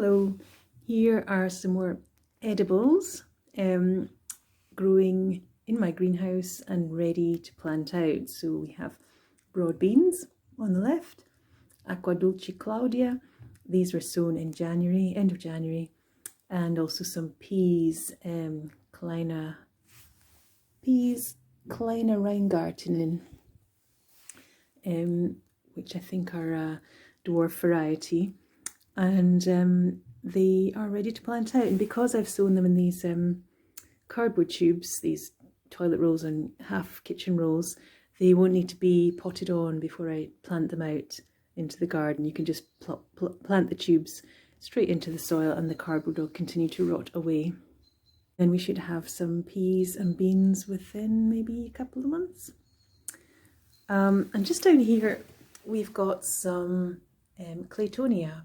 Hello, here are some more edibles growing in my greenhouse and ready to plant out. So we have broad beans on the left, Aqua Dolce Claudia. These were sown in January, end of January, and also some peas, kleine Reingartenen, which I think are a dwarf variety. And they are ready to plant out, and because I've sown them in these cardboard tubes, these toilet rolls and half kitchen rolls, they won't need to be potted on before I plant them out into the garden. You can just plant the tubes straight into the soil and the cardboard will continue to rot away. Then we should have some peas and beans within maybe a couple of months. And just down here we've got some claytonia,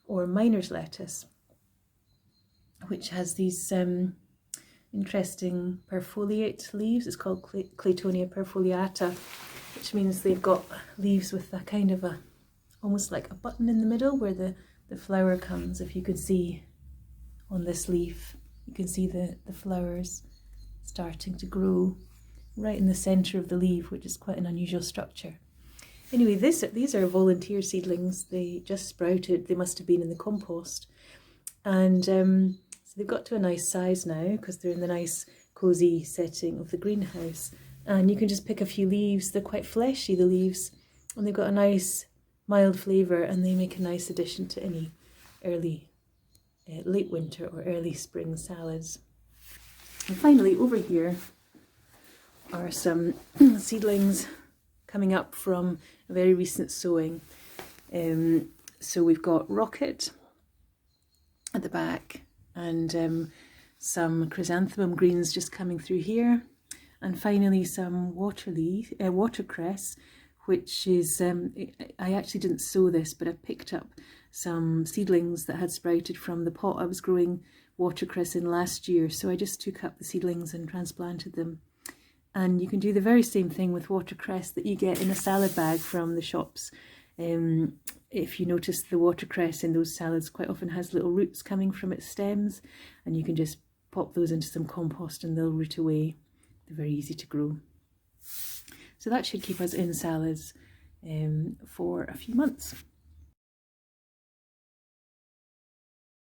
or miner's lettuce, which has these interesting perfoliate leaves. It's called Claytonia perfoliata, which means they've got leaves with a kind of almost like a button in the middle where the flower comes. If you can see on this leaf, you can see the flowers starting to grow right in the centre of the leaf, which is quite an unusual structure. Anyway, these are volunteer seedlings. They just sprouted. They must have been in the compost. And so they've got to a nice size now because they're in the nice cosy setting of the greenhouse. And you can just pick a few leaves. They're quite fleshy, the leaves, and they've got a nice mild flavour, and they make a nice addition to any early, late winter or early spring salads. And finally, over here are some seedlings coming up from a very recent sowing. So we've got rocket at the back, and some chrysanthemum greens just coming through here, and finally some watercress, which is, I actually didn't sow this, but I picked up some seedlings that had sprouted from the pot I was growing watercress in last year. So I just took up the seedlings and transplanted them. And you can do the very same thing with watercress that you get in a salad bag from the shops. If you notice, the watercress in those salads quite often has little roots coming from its stems, and you can just pop those into some compost and they'll root away. They're very easy to grow. So that should keep us in salads for a few months.